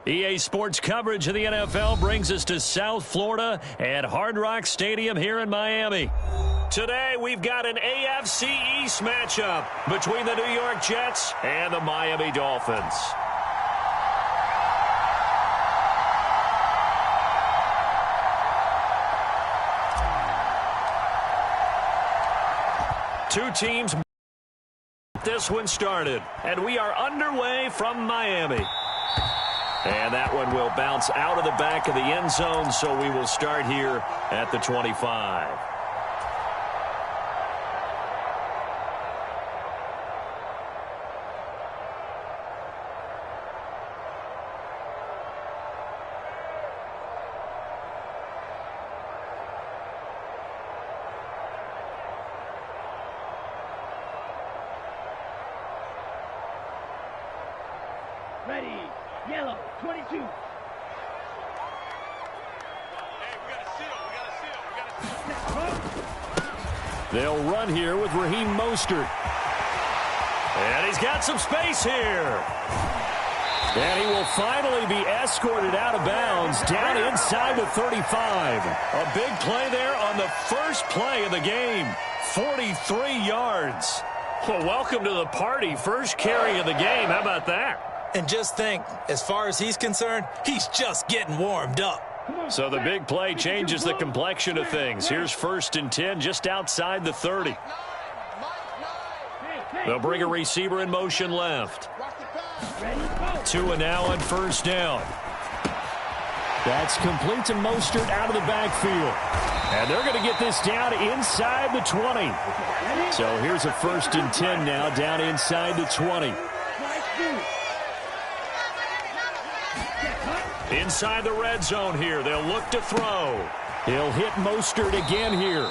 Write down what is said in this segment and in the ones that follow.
EA Sports coverage of the NFL brings us to South Florida at Hard Rock Stadium here in Miami. Today, we've got an AFC East matchup between the New York Jets and the Miami Dolphins. Two teams. This one started, and we are underway from Miami. And that one will bounce out of the back of the end zone, so we will start here at the 25. Ready, yellow, 22. They'll run here with Raheem Mostert. And he's got some space here. And he will finally be escorted out of bounds down inside the 35. A big play there on the first play of the game. 43 yards. Well, welcome to the party. First carry of the game. How about that? And just think, as far as he's concerned, he's just getting warmed up. So the big play changes the complexion of things. Here's 1st and 10 just outside the 30. They'll bring a receiver in motion left. Tua now on 1st down. That's complete to Mostert out of the backfield. And they're going to get this down inside the 20. So here's a 1st and 10 now down inside the 20. Inside the red zone here. They'll look to throw. He'll hit Mostert again here.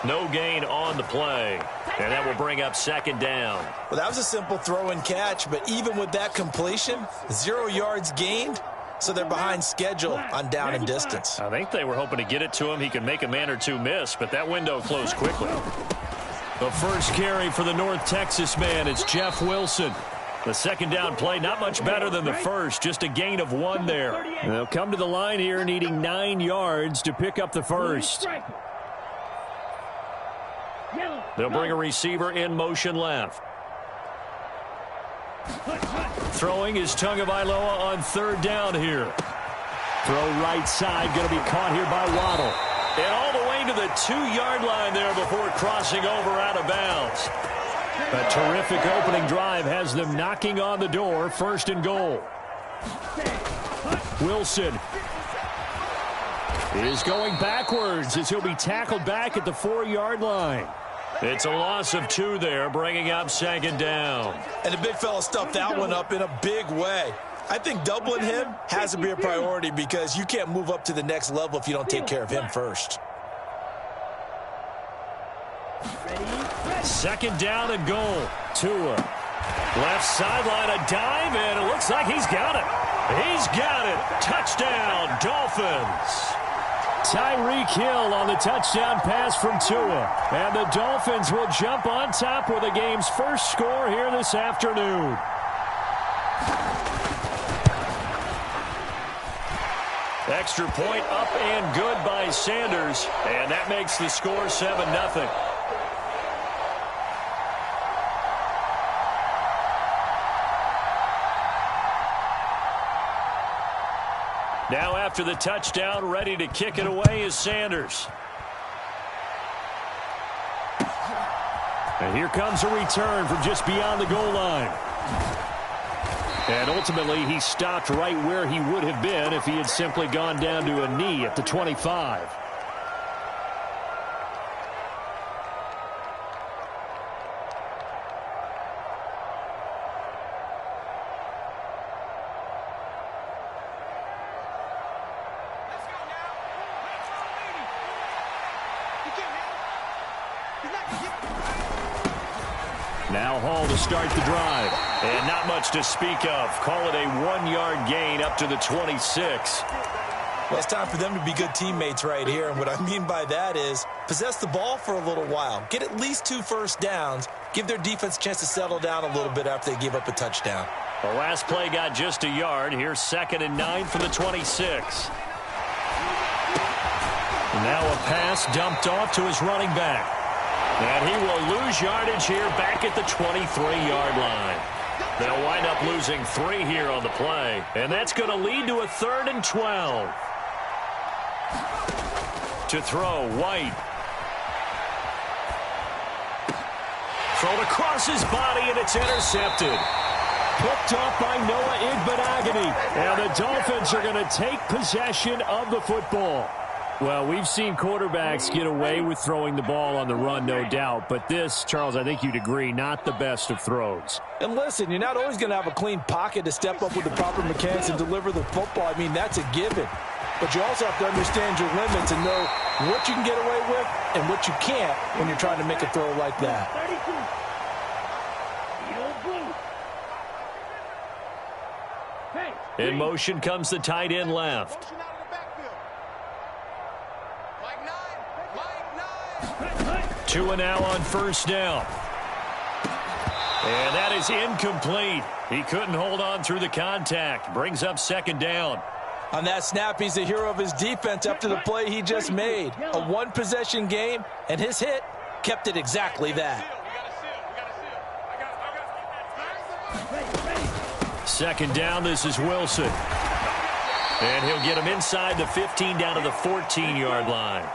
No gain on the play. And that will bring up 2nd down. Well, that was a simple throw and catch, but even with that completion, 0 yards gained, so they're behind schedule on down and distance. I think they were hoping to get it to him. He could make a man or two miss, but that window closed quickly. The first carry for the North Texas man, it's Jeff Wilson. The 2nd down play, not much better than the first, just a gain of 1 there. And they'll come to the line here needing 9 yards to pick up the first. They'll bring a receiver in motion left. Throwing is Tagovailoa on 3rd down here. Throw right side, going to be caught here by Waddle. And all the way to the 2-yard line there before crossing over out of bounds. A terrific opening drive has them knocking on the door. 1st and goal. Wilson is going backwards as he'll be tackled back at the 4-yard line. It's a loss of 2 there, bringing up 2nd down. And the big fella stuffed that one up in a big way. I think doubling him has to be a priority because you can't move up to the next level if you don't take care of him first. 2nd down and goal. Tua. Left sideline, a dive, and it looks like he's got it. He's got it. Touchdown, Dolphins. Tyreek Hill on the touchdown pass from Tua. And the Dolphins will jump on top with the game's first score here this afternoon. Extra point up and good by Sanders. And that makes the score 7-0. Now after the touchdown, ready to kick it away is Sanders. And here comes a return from just beyond the goal line. And ultimately, he stopped right where he would have been if he had simply gone down to a knee at the 25. Now Hall to start the drive. And not much to speak of. Call it a 1-yard gain up to the 26. Well, it's time for them to be good teammates right here. And what I mean by that is possess the ball for a little while. Get at least 2 first downs. Give their defense a chance to settle down a little bit after they give up a touchdown. The last play got just a yard. Here's 2nd and 9 from the 26. Now a pass dumped off to his running back. And he will lose yardage here back at the 23-yard line. They'll wind up losing 3 here on the play. And that's going to lead to a 3rd and 12. To throw, White. Thrown across his body, and it's intercepted. Picked off by Noah Igbenogany. And the Dolphins are going to take possession of the football. Well, we've seen quarterbacks get away with throwing the ball on the run, no doubt. But this, Charles, I think you'd agree, not the best of throws. And listen, you're not always going to have a clean pocket to step up with the proper mechanics and deliver the football. I mean, that's a given. But you also have to understand your limits and know what you can get away with and what you can't when you're trying to make a throw like that. 32. In motion comes the tight end left. Tua now on 1st down. And that is incomplete. He couldn't hold on through the contact. Brings up 2nd down. On that snap, he's the hero of his defense after the play he just made. A one-possession game, and his hit kept it exactly that. 2nd down, this is Wilson. And he'll get him inside the 15 down to the 14-yard line.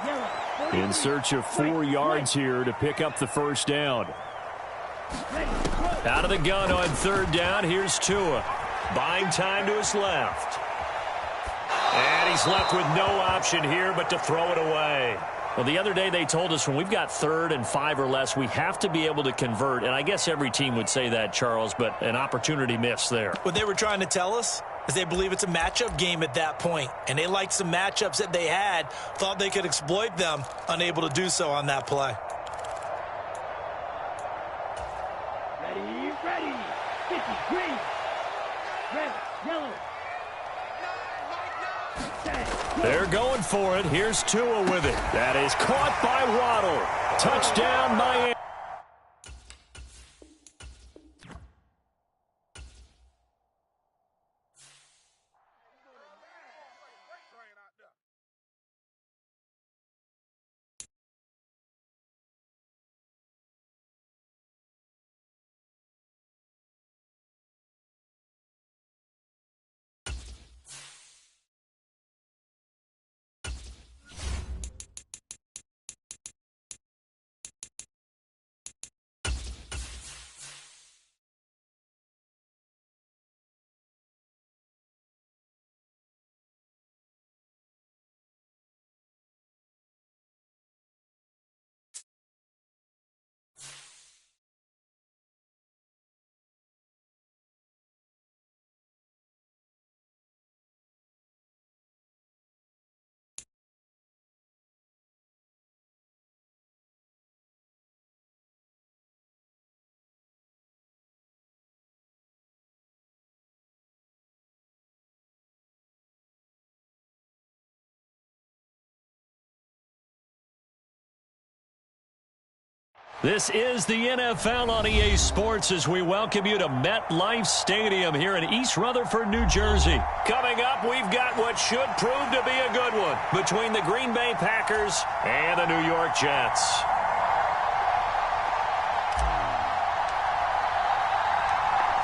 In search of 4 yards here to pick up the 1st down. Out of the gun on 3rd down, here's Tua. Buying time to his left. And he's left with no option here but to throw it away. Well, the other day they told us when we've got 3rd and 5 or less, we have to be able to convert. And I guess every team would say that, Charles, but an opportunity missed there. What they were trying to tell us is they believe it's a matchup game at that point. And they liked some matchups that they had, thought they could exploit them, unable to do so on that play. Ready. 50, green. Red, yellow. They're going for it. Here's Tua with it. That is caught by Waddle. Touchdown, Miami. This is the NFL on EA Sports as we welcome you to MetLife Stadium here in East Rutherford, New Jersey. Coming up, we've got what should prove to be a good one between the Green Bay Packers and the New York Jets.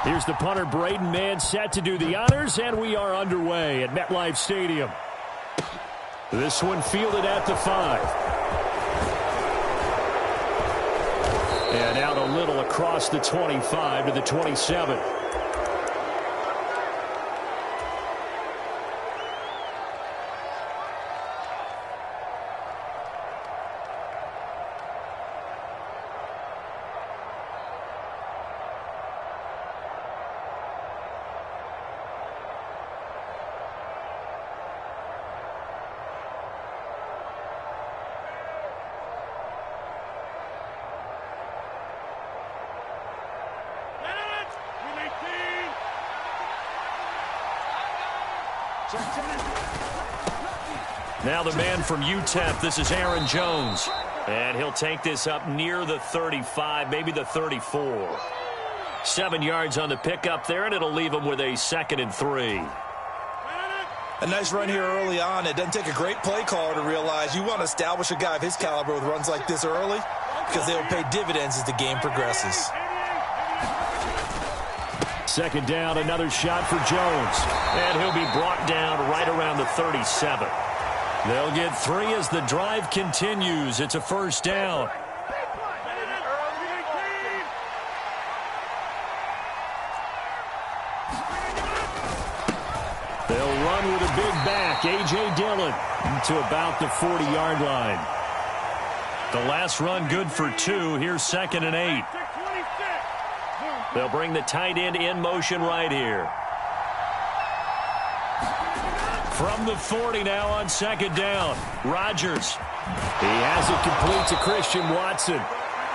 Here's the punter, Braden Mann, set to do the honors, and we are underway at MetLife Stadium. This one fielded at the 5. And out a little across the 25 to the 27. Now the man from UTEP, this is Aaron Jones. And he'll take this up near the 35, maybe the 34. 7 yards on the pickup there, and it'll leave them with a 2nd and 3. A nice run here early on. It doesn't take a great play caller to realize you want to establish a guy of his caliber with runs like this early because they will pay dividends as the game progresses. 2nd down, another shot for Jones. And he'll be brought down right around the 37. They'll get 3 as the drive continues. It's a 1st down. They'll run with a big back, A.J. Dillon, to about the 40-yard line. The last run good for 2. Here's 2nd and 8. They'll bring the tight end in motion right here. From the 40 now on 2nd down. Rodgers. He has it complete to Christian Watson.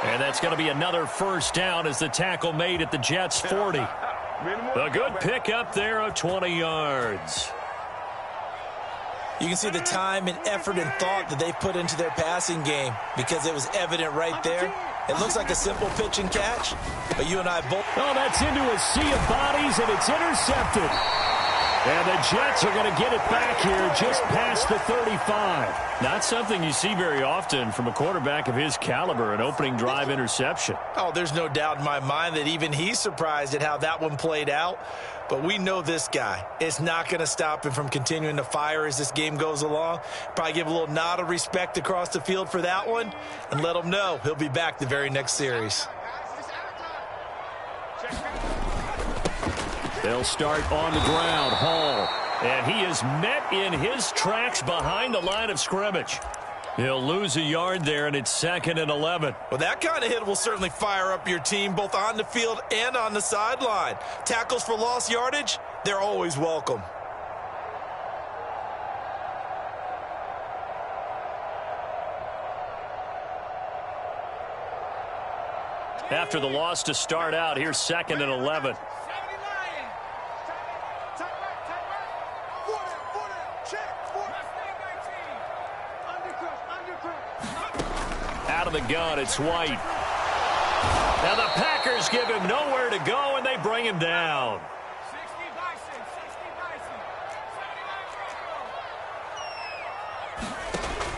And that's going to be another 1st down as the tackle made at the Jets' 40. A good pickup there of 20 yards. You can see the time and effort and thought that they put into their passing game because it was evident right there. It looks like a simple pitch and catch, but you and I both... Oh, that's into a sea of bodies, and it's intercepted. And the Jets are going to get it back here just past the 35. Not something you see very often from a quarterback of his caliber, an opening drive interception. Oh, there's no doubt in my mind that even he's surprised at how that one played out. But we know this guy. It's not going to stop him from continuing to fire as this game goes along. Probably give a little nod of respect across the field for that one and let him know he'll be back the very next series. They'll start on the ground. Hall. And he is met in his tracks behind the line of scrimmage. He'll lose a yard there, and it's 2nd and 11. Well, that kind of hit will certainly fire up your team both on the field and on the sideline. Tackles for lost yardage, they're always welcome. After the loss to start out, here's 2nd and 11. Out of the gun, it's White. Now the Packers give him nowhere to go, and they bring him down.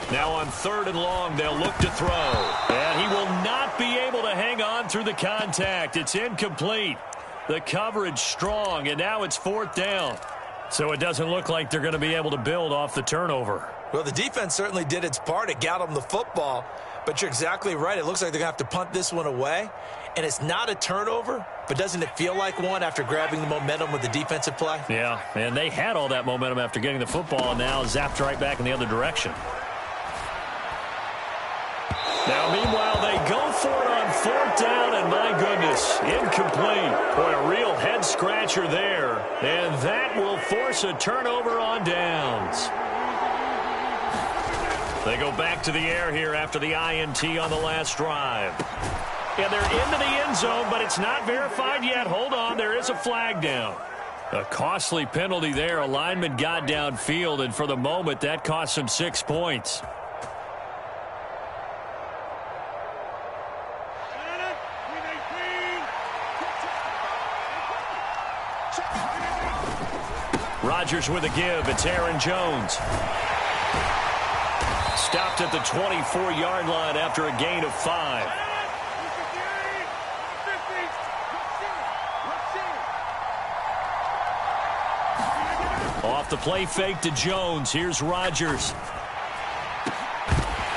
Now on 3rd and long, they'll look to throw. And he will not be able to hang on through the contact. It's incomplete. The coverage strong, and now it's 4th down. So it doesn't look like they're going to be able to build off the turnover. Well, the defense certainly did its part. It got them the football. But you're exactly right. It looks like they're going to have to punt this one away. And it's not a turnover, but doesn't it feel like one after grabbing the momentum with the defensive play? Yeah, and they had all that momentum after getting the football, and now zapped right back in the other direction. Now, meanwhile, they go for it on 4th down, and my goodness, incomplete. Boy, a real head-scratcher there. And that will force a turnover on downs. They go back to the air here after the INT on the last drive. And they're into the end zone, but it's not verified yet. Hold on, there is a flag down. A costly penalty there. A lineman got downfield, and for the moment, that cost him 6 points. Rodgers with a give. It's Aaron Jones. Stopped at the 24-yard line after a gain of 5. Off the play fake to Jones. Here's Rodgers.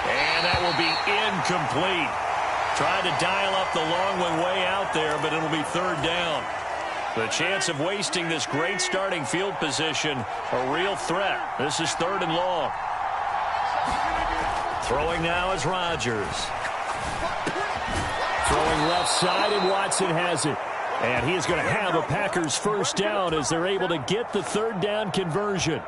And that will be incomplete. Tried to dial up the long one way out there, but it'll be 3rd down. The chance of wasting this great starting field position, a real threat. This is 3rd and long. Throwing now is Rodgers. Throwing left side, and Watson has it. And he is going to have a Packers 1st down as they're able to get the 3rd down conversion.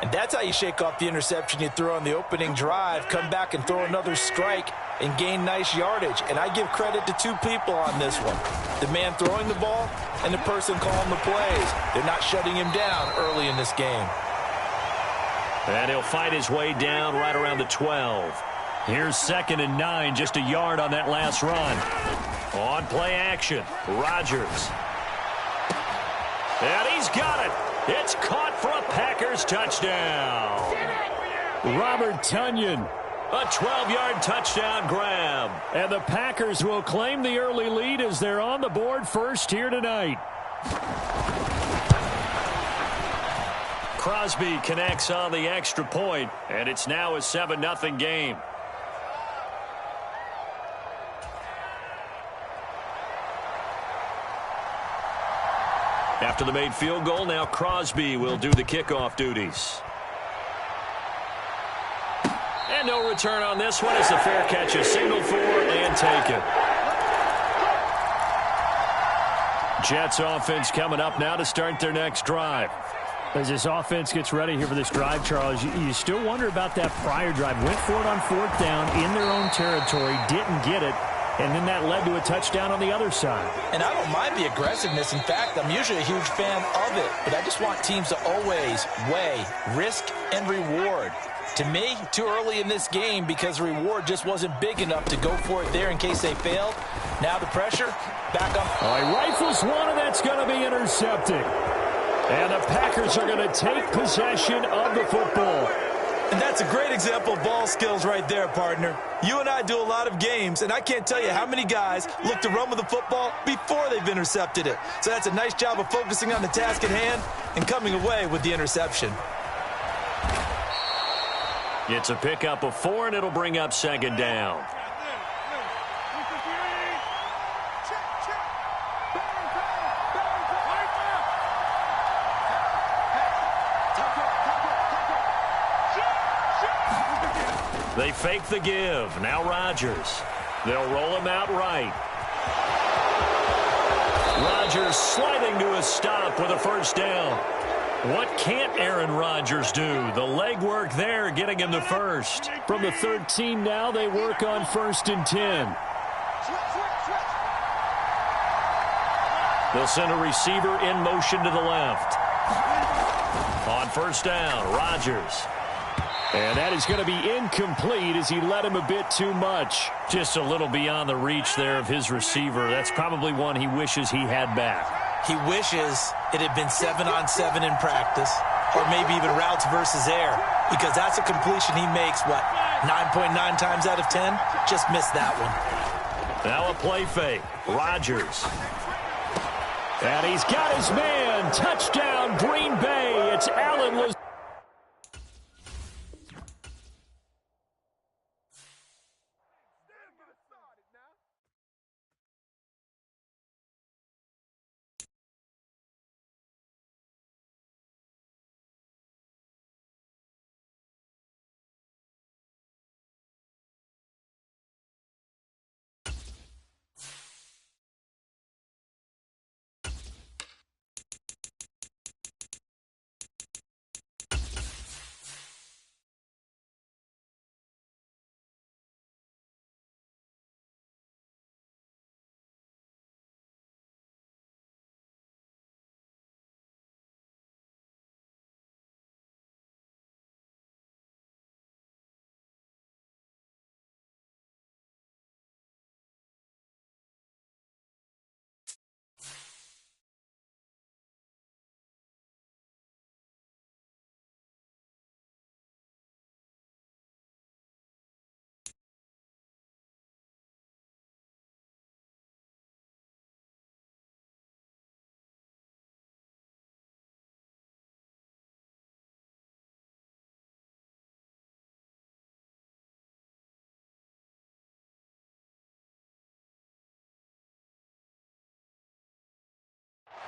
And that's how you shake off the interception you threw on the opening drive, come back and throw another strike and gain nice yardage. And I give credit to 2 people on this one. The man throwing the ball and the person calling the plays. They're not shutting him down early in this game. And he'll fight his way down right around the 12. Here's 2nd and 9, just a yard on that last run. On play action, Rodgers. And he's got it. It's caught for a Packers touchdown. Robert Tonyan. A 12-yard touchdown grab. And the Packers will claim the early lead as they're on the board first here tonight. Crosby connects on the extra point, and it's now a 7-0 game. After the made field goal, now Crosby will do the kickoff duties. And no return on this one as the fair catch is signaled for and taken. Jets offense coming up now to start their next drive. As this offense gets ready here for this drive, Charles, you still wonder about that prior drive. Went for it on 4th down in their own territory, didn't get it, and then that led to a touchdown on the other side. And I don't mind the aggressiveness. In fact, I'm usually a huge fan of it, but I just want teams to always weigh risk and reward. To me, too early in this game because the reward just wasn't big enough to go for it there in case they failed. Now the pressure, back up. All right, rifles one, and that's going to be intercepted. And the Packers are going to take possession of the football. And that's a great example of ball skills right there, partner. You and I do a lot of games, and I can't tell you how many guys look to run with the football before they've intercepted it. So that's a nice job of focusing on the task at hand and coming away with the interception. It's a pickup of 4, and it'll bring up 2nd down. They fake the give. Now Rodgers. They'll roll him out right. Rodgers sliding to a stop with a 1st down. What can't Aaron Rodgers do? The legwork there getting him the 1st. From the 13 now, they work on 1st and 10. They'll send a receiver in motion to the left. On 1st down, Rodgers. And that is going to be incomplete as he led him a bit too much. Just a little beyond the reach there of his receiver. That's probably one he wishes he had back. He wishes it had been 7-on-7 in practice, or maybe even routes versus air, because that's a completion he makes, 9.9 times out of 10? Just missed that one. Now a play fake. Rodgers. And he's got his man. Touchdown, Green Bay. It's Allen Lazard.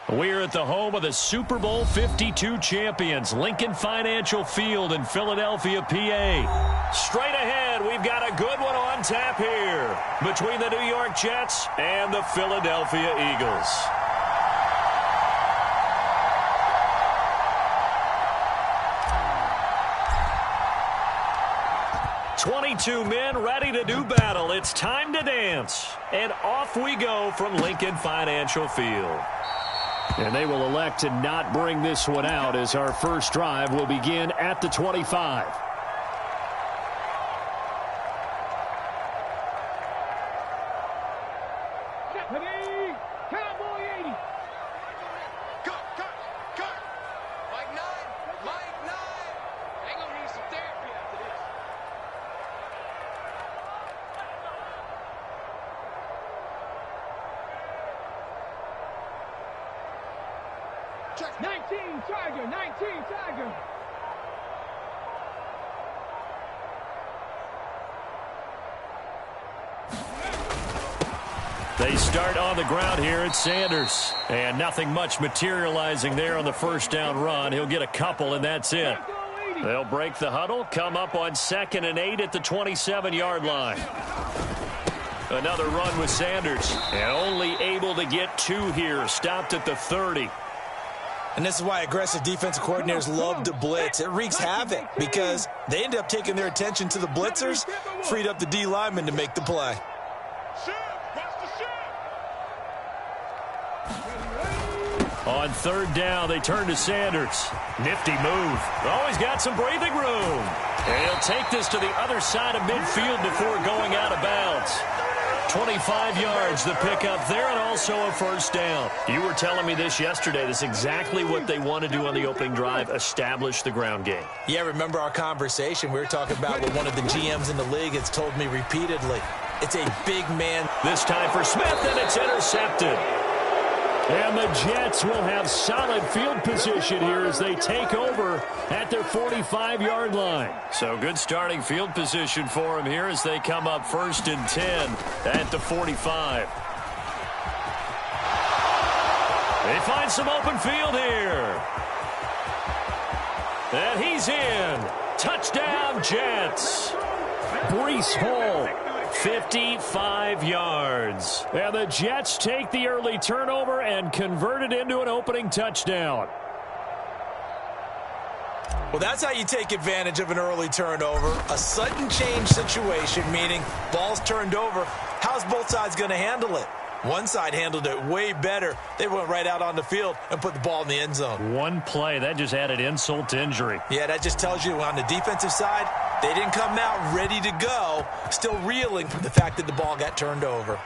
We're at the home of the Super Bowl 52 champions, Lincoln Financial Field in Philadelphia, PA. Straight ahead, we've got a good one on tap here between the New York Jets and the Philadelphia Eagles. "22 men ready to do battle. It's time to dance." And off we go from Lincoln Financial Field. And they will elect to not bring this one out as our first drive will begin at the 25. Ready? Cowboy 80. Cut. Mike 9. Ain't gonna need some therapy after this. Check. 19 Tiger. They start on the ground here at Sanders. And nothing much materializing there on the first down run. He'll get a couple, and that's it. They'll break the huddle, come up on 2nd and 8 at the 27-yard line. Another run with Sanders. And only able to get 2 here. Stopped at the 30. And this is why aggressive defensive coordinators love to blitz. It wreaks havoc because they end up taking their attention to the blitzers, freed up the D lineman to make the play. On 3rd down, they turn to Sanders. Nifty move. Oh, he's got some breathing room. And he'll take this to the other side of midfield before going out of bounds. 25 yards, the pickup there, and also a first down. You were telling me this yesterday. This is exactly what they want to do on the opening drive, establish the ground game. Yeah, remember our conversation? We were talking about what one of the GMs in the league has told me repeatedly. It's a big man. This time for Smith, and it's intercepted. And the Jets will have solid field position here as they take over at their 45-yard line. So good starting field position for them here as they come up 1st and 10 at the 45. They find some open field here. And he's in. Touchdown, Jets. Breece Hall. 55 yards. And the Jets take the early turnover and convert it into an opening touchdown. Well, that's how you take advantage of an early turnover. A sudden change situation, meaning ball's turned over. How's both sides going to handle it? One side handled it way better. They went right out on the field and put the ball in the end zone. One play, that just added insult to injury. Yeah, that just tells you on the defensive side, they didn't come out ready to go, still reeling from the fact that the ball got turned over.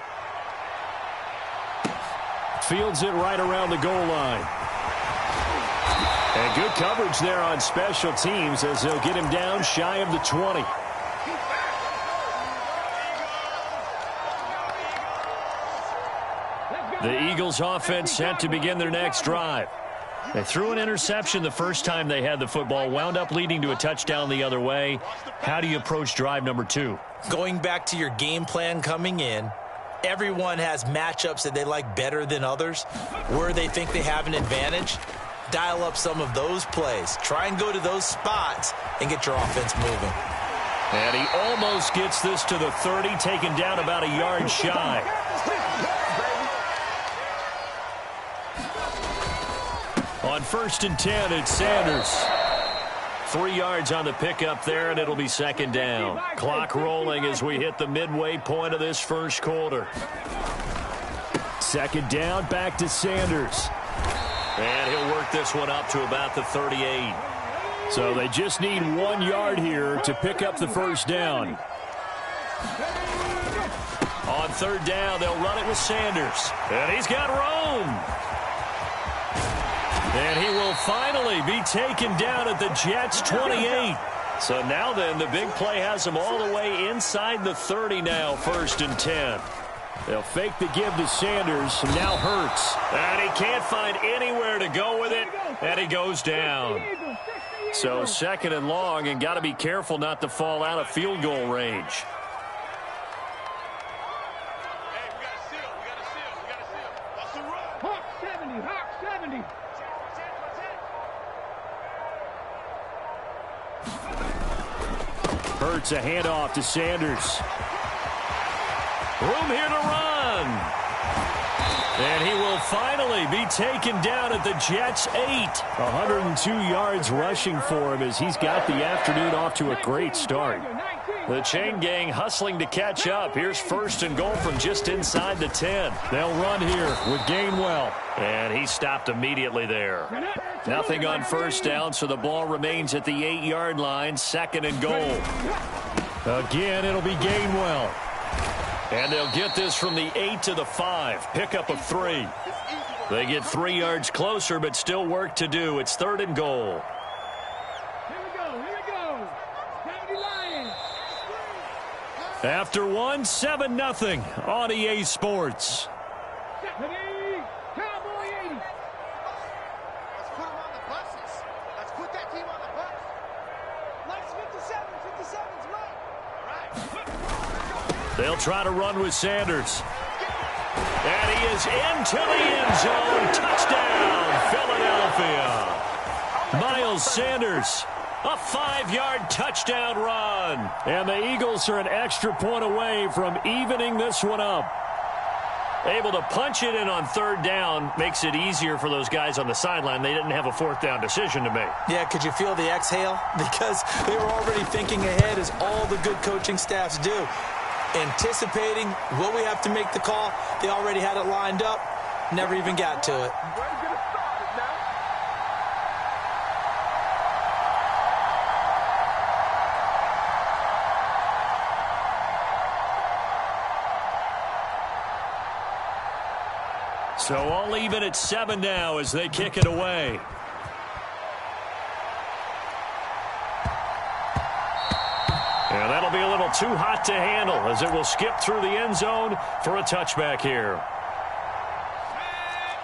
Fields it right around the goal line. And good coverage there on special teams as they'll get him down shy of the 20. The Eagles offense set to begin their next drive. They threw an interception the first time they had the football, wound up leading to a touchdown the other way. How do you approach drive number 2? Going back to your game plan coming in, everyone has matchups that they like better than others. Where they think they have an advantage, dial up some of those plays. Try and go to those spots and get your offense moving. And he almost gets this to the 30, taken down about a yard shy. On 1st and 10, it's Sanders. 3 yards on the pickup there, and it'll be 2nd down. Clock rolling as we hit the midway point of this first quarter. 2nd down, back to Sanders. And he'll work this one up to about the 38. So they just need 1 yard here to pick up the first down. On 3rd down, they'll run it with Sanders. And he's got room. And he will finally be taken down at the Jets' 28. So now then, the big play has him all the way inside the 30 now, 1st and 10. They'll fake the give to Sanders. Now Hurts. And he can't find anywhere to go with it. And he goes down. So 2nd and long, and got to be careful not to fall out of field goal range. Hawk 70. Hurts a handoff to Sanders. Room here to run. And he will finally be taken down at the Jets' 8. 102 yards rushing for him as he's got the afternoon off to a great start. The chain gang hustling to catch up. Here's 1st and goal from just inside the 10. They'll run here with Gainwell. And he stopped immediately there. Nothing on 1st down, so the ball remains at the 8-yard line. 2nd and goal. Again, it'll be Gainwell. And they'll get this from the 8 to the 5. Pickup of 3. They get 3 yards closer, but still work to do. It's 3rd and goal. Here we go. 70 Lions. After 1, 7-0 on EA Sports. 70 Cowboy 80. Let's put them on the buses. Let's put that team on the bus. Let's 57. 57's right. All right. They'll try to run with Sanders. And he is into the end zone. Touchdown, Philadelphia. Miles Sanders, a 5-yard touchdown run. And the Eagles are an extra point away from evening this one up. Able to punch it in on 3rd down makes it easier for those guys on the sideline. They didn't have a 4th down decision to make. Yeah, could you feel the exhale? Because they were already thinking ahead, as all the good coaching staffs do. Anticipating, will we have to make the call? They already had it lined up. Never even got to it. So all even at 7 now as they kick it away. And that'll be a little too hot to handle as it will skip through the end zone for a touchback here.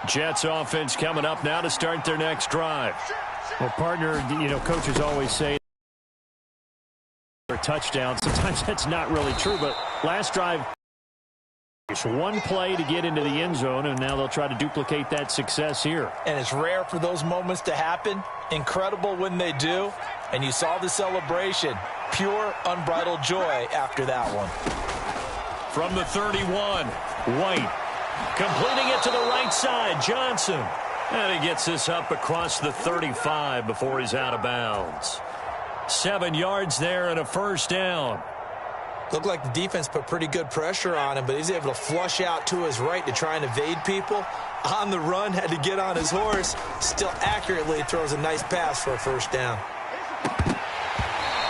Jets offense coming up now to start their next drive. Well, partner, coaches always say a touchdown. Sometimes that's not really true, but last drive, it's one play to get into the end zone, and now they'll try to duplicate that success here. And it's rare for those moments to happen. Incredible when they do. And you saw the celebration. Pure, unbridled joy after that one. From the 31, White. Completing it to the right side, Johnson. And he gets this up across the 35 before he's out of bounds. 7 yards there and a 1st down. Looked like the defense put pretty good pressure on him, but he's able to flush out to his right to try and evade people. On the run, had to get on his horse. Still accurately throws a nice pass for a 1st down.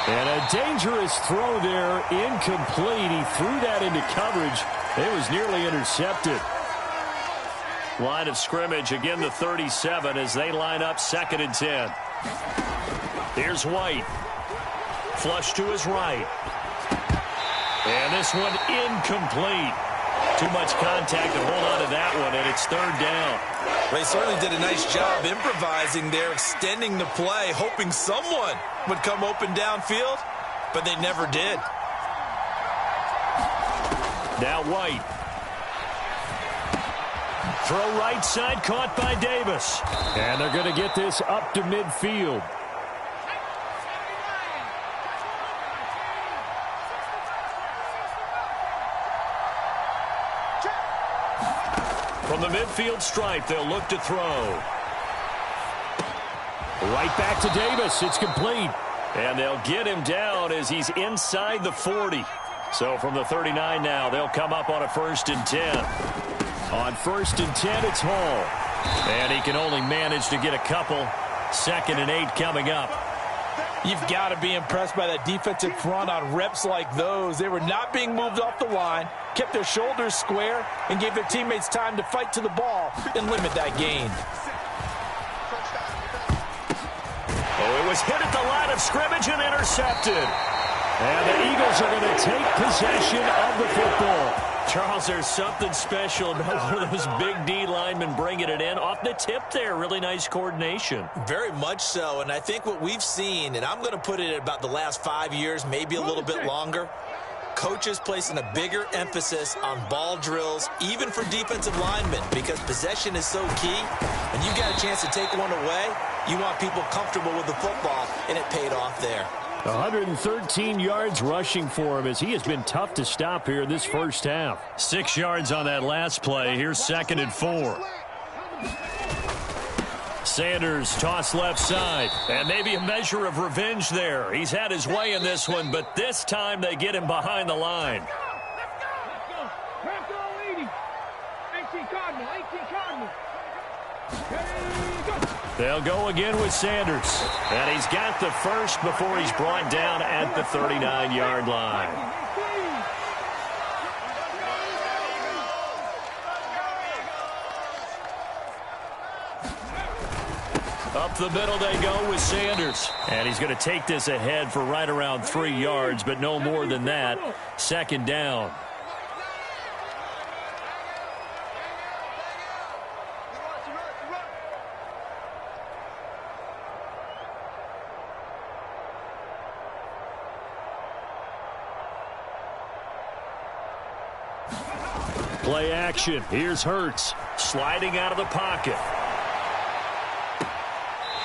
And a dangerous throw there, incomplete. He threw that into coverage. It was nearly intercepted. Line of scrimmage, again the 37 as they line up 2nd and 10. Here's White. Flush to his right. And this one incomplete. Too much contact to hold on to that one, and it's 3rd down. They certainly did a nice job improvising there, extending the play, hoping someone would come open downfield, but they never did. Now White. Throw right side, caught by Davis. And they're going to get this up to midfield. From the midfield stripe, they'll look to throw. Right back to Davis. It's complete. And they'll get him down as he's inside the 40. So from the 39 now, they'll come up on a 1st and 10. On 1st and 10, it's Hall. And he can only manage to get a couple. 2nd and 8 coming up. You've got to be impressed by that defensive front on reps like those. They were not being moved off the line, kept their shoulders square, and gave their teammates time to fight to the ball and limit that gain. Oh, it was hit at the line of scrimmage and intercepted. And the Eagles are going to take possession of the football. Charles, there's something special about one of those big D linemen bringing it in. Off the tip there, really nice coordination. Very much so, and I think what we've seen, and I'm going to put it at about the last 5 years, maybe a little bit longer, coaches placing a bigger emphasis on ball drills, even for defensive linemen, because possession is so key. When you've got a chance to take one away, you want people comfortable with the football, and it paid off there. 113 yards rushing for him as he has been tough to stop here in this 1st half. 6 yards on that last play. Here's 2nd and 4. Sanders toss left side. And maybe a measure of revenge there. He's had his way in this one, but this time they get him behind the line. Let's go. Crack all 80. 18 Cardinal. 18 Cardinal. Ready, go. They'll go again with Sanders. And he's got the 1st before he's brought down at the 39-yard line. Up the middle they go with Sanders. And he's going to take this ahead for right around 3 yards, but no more than that. Second down. Play action. Here's Hurts. Sliding out of the pocket.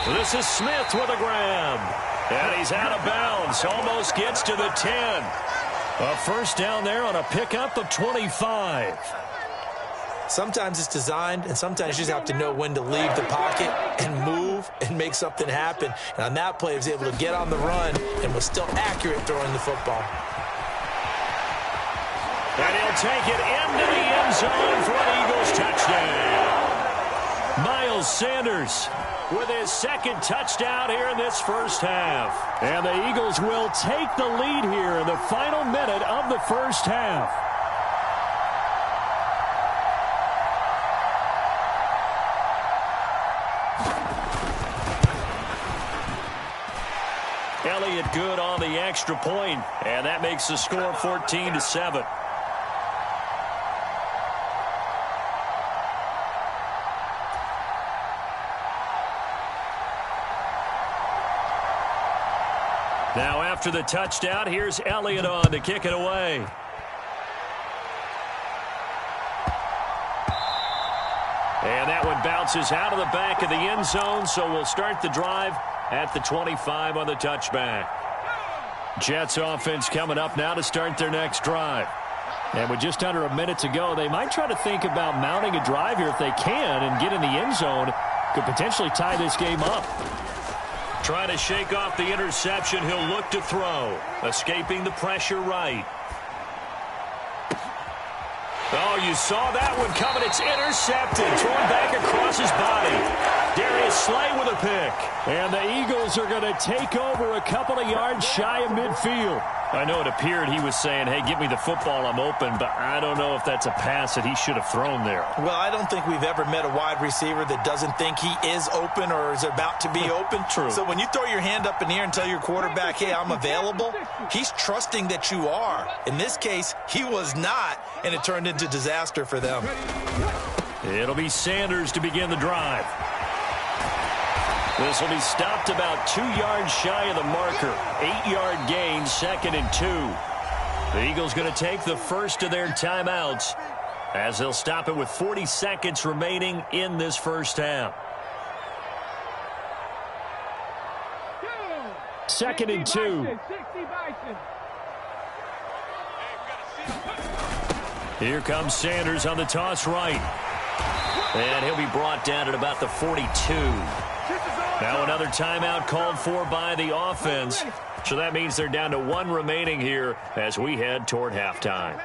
This is Smith with a grab. And he's out of bounds. Almost gets to the 10. A first down there on a pickup of 25. Sometimes it's designed, and sometimes you just have to know when to leave the pocket and move and make something happen. And on that play, he was able to get on the run and was still accurate throwing the football. And he'll take it into the end zone for an Eagles touchdown. Miles Sanders with his second touchdown here in this first half. And the Eagles will take the lead here in the final minute of the first half. Elliott good on the extra point, and that makes the score 14-7. Now after the touchdown, here's Elliott on to kick it away. And that one bounces out of the back of the end zone, so we'll start the drive at the 25 on the touchback. Jets offense coming up now to start their next drive. And with just under a minute to go, they might try to think about mounting a drive here if they can and get in the end zone. Could potentially tie this game up. Trying to shake off the interception, he'll look to throw. Escaping the pressure right. Oh, you saw that one coming. It's intercepted. Thrown back across his body. Darius Slay with a pick. And the Eagles are going to take over a couple of yards shy of midfield. I know it appeared he was saying, hey, give me the football, I'm open, but I don't know if that's a pass that he should have thrown there. Well, I don't think we've ever met a wide receiver that doesn't think he is open or is about to be open. True. So when you throw your hand up in the air and tell your quarterback, hey, I'm available, he's trusting that you are. In this case, he was not, and it turned into disaster for them. It'll be Sanders to begin the drive. This will be stopped about 2 yards shy of the marker. 8-yard gain, 2nd and 2. The Eagles going to take the first of their timeouts as they'll stop it with 40 seconds remaining in this first half. 2nd and 2. Here comes Sanders on the toss right. And he'll be brought down at about the 42. Now another timeout called for by the offense. So that means they're down to 1 remaining here as we head toward halftime.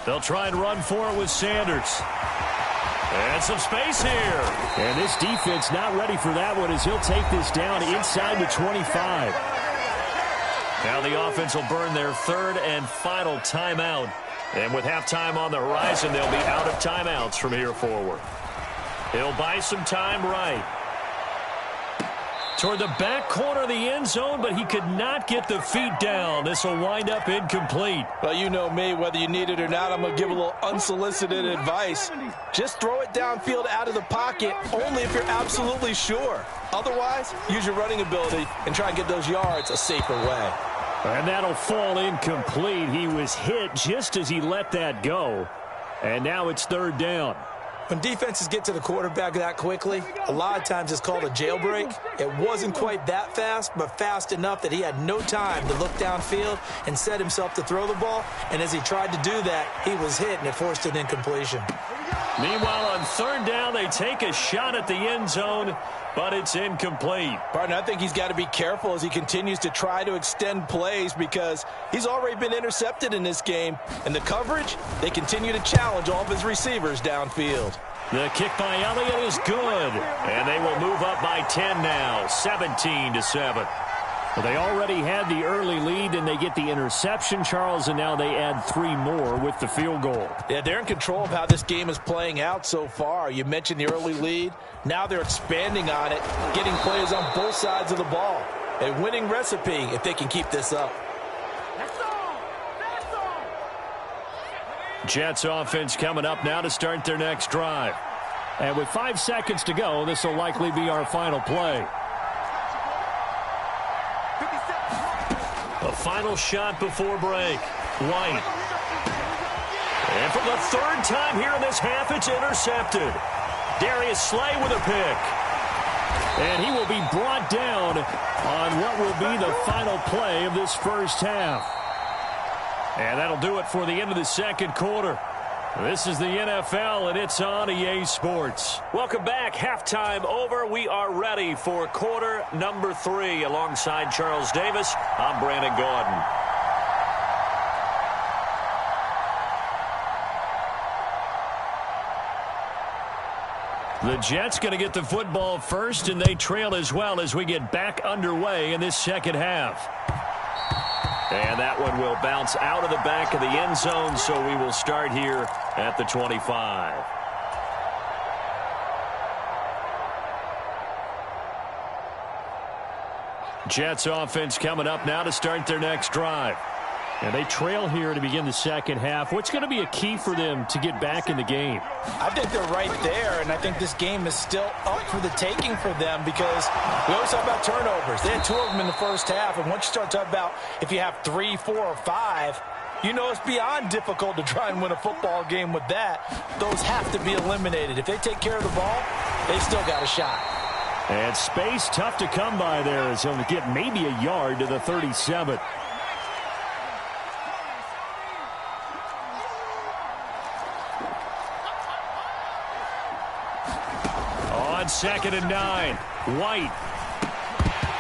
They'll try and run for it with Sanders. And some space here. And this defense not ready for that one as he'll take this down inside the 25. Now the offense will burn their 3rd and final timeout. And with halftime on the horizon, they'll be out of timeouts from here forward. He'll buy some time right. Toward the back corner of the end zone, but he could not get the feet down. This will wind up incomplete. Well, you know me, whether you need it or not, I'm going to give a little unsolicited advice. Just throw it downfield out of the pocket only if you're absolutely sure. Otherwise, use your running ability and try and get those yards a safer way. And that'll fall incomplete. He was hit just as he let that go. And now it's 3rd down. When defenses get to the quarterback that quickly, a lot of times it's called a jailbreak. It wasn't quite that fast, but fast enough that he had no time to look downfield and set himself to throw the ball. And as he tried to do that, he was hit, and it forced an incompletion. Meanwhile, on 3rd down, they take a shot at the end zone, but it's incomplete. Partner, I think he's got to be careful as he continues to try to extend plays because he's already been intercepted in this game. And the coverage, they continue to challenge all of his receivers downfield. The kick by Elliott is good, and they will move up by 10 now, 17-7. Well, they already had the early lead, and they get the interception, Charles, and now they add 3 more with the field goal. Yeah, they're in control of how this game is playing out so far. You mentioned the early lead. Now they're expanding on it, getting plays on both sides of the ball. A winning recipe if they can keep this up. Jets offense coming up now to start their next drive. And with 5 seconds to go, this will likely be our final play. A final shot before break. White. And for the 3rd time here in this half, it's intercepted. Darius Slay with a pick. And he will be brought down on what will be the final play of this first half. And that'll do it for the end of the second quarter. This is the NFL, and it's on EA Sports. Welcome back. Halftime over. We are ready for quarter number 3. Alongside Charles Davis, I'm Brandon Gaudin. The Jets going to get the football first, and they trail as well as we get back underway in this second half. And that one will bounce out of the back of the end zone, so we will start here at the 25. Jets offense coming up now to start their next drive. And they trail here to begin the second half. What's going to be a key for them to get back in the game? I think they're right there, and I think this game is still up for the taking for them because we always talk about turnovers. They had 2 of them in the first half, and once you start talking about if you have 3, 4, or 5, you know it's beyond difficult to try and win a football game with that. Those have to be eliminated. If they take care of the ball, they've still got a shot. And space tough to come by there as he'll get maybe a yard to the 37. On 2nd and 9, White.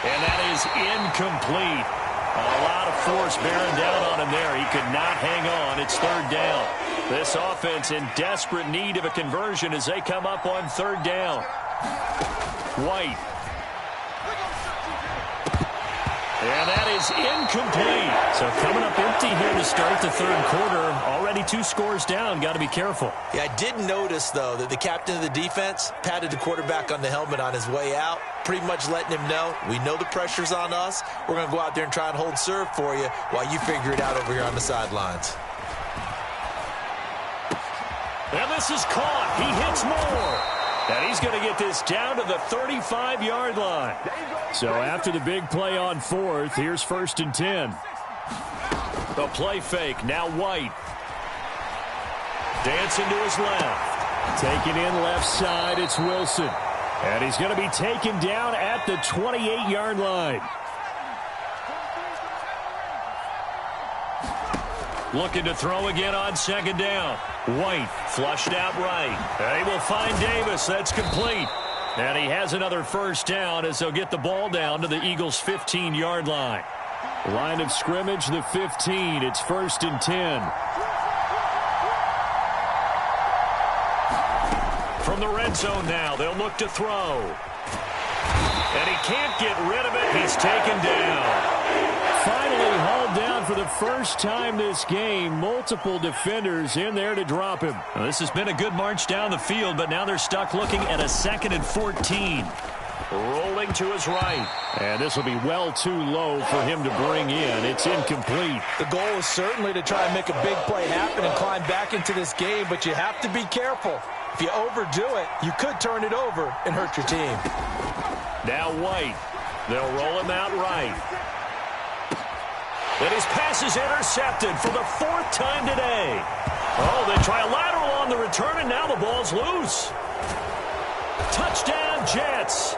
And that is incomplete. A lot of force bearing down on him there. He could not hang on. It's 3rd down. This offense in desperate need of a conversion as they come up on 3rd down. White. And that is incomplete. So coming up empty here to start the 3rd quarter. Already 2 scores down. Got to be careful. Yeah, I did notice, though, that the captain of the defense patted the quarterback on the helmet on his way out, pretty much letting him know, we know the pressure's on us. We're going to go out there and try and hold serve for you while you figure it out over here on the sidelines. And this is caught. He hits more. And he's going to get this down to the 35-yard line. So after the big play on 4th, here's 1st and 10. A play fake. Now White. Dancing to his left. Taken in left side, it's Wilson. And he's going to be taken down at the 28-yard line. Looking to throw again on 2nd down. White flushed out right. And he will find Davis. That's complete. And he has another 1st down as they'll get the ball down to the Eagles' 15-yard line. Line of scrimmage, the 15. It's 1st and 10. From the red zone now, they'll look to throw. And he can't get rid of it. He's taken down. Finally hauled down for the first time this game. Multiple defenders in there to drop him. Now, this has been a good march down the field, but now they're stuck looking at a 2nd and 14. Rolling to his right. And this will be well too low for him to bring in. It's incomplete. The goal is certainly to try and make a big play happen and climb back into this game, but you have to be careful. If you overdo it, you could turn it over and hurt your team. Now White. They'll roll him out right. And his pass is intercepted for the 4th time today. Oh, they try a lateral on the return, and now the ball's loose. Touchdown, Jets.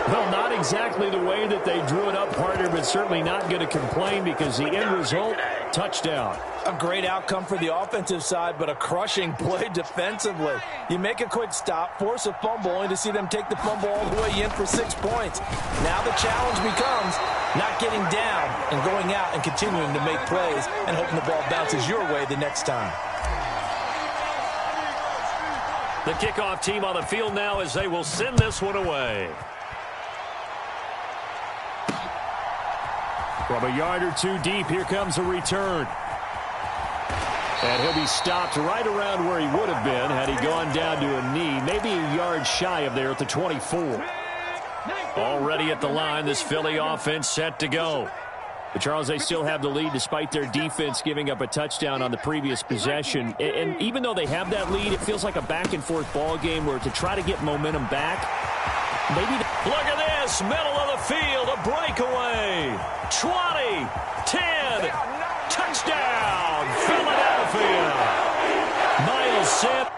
Well, not exactly the way that they drew it up, partner, but certainly not going to complain because the end result, touchdown. A great outcome for the offensive side, but a crushing play defensively. You make a quick stop, force a fumble, only to see them take the fumble all the way in for 6 points. Now the challenge becomes not getting down and going out and continuing to make plays and hoping the ball bounces your way the next time. The kickoff team on the field now as they will send this one away. From a yard or two deep, here comes a return. And he'll be stopped right around where he would have been had he gone down to a knee, maybe a yard shy of there at the 24. Already at the line, this Philly offense set to go. But Charles, they still have the lead despite their defense giving up a touchdown on the previous possession. And even though they have that lead, it feels like a back-and-forth ball game where to try to get momentum back, maybe. Look at this, middle of the field, a breakaway. 20, 10, touchdown, Philadelphia. Miles Sanders.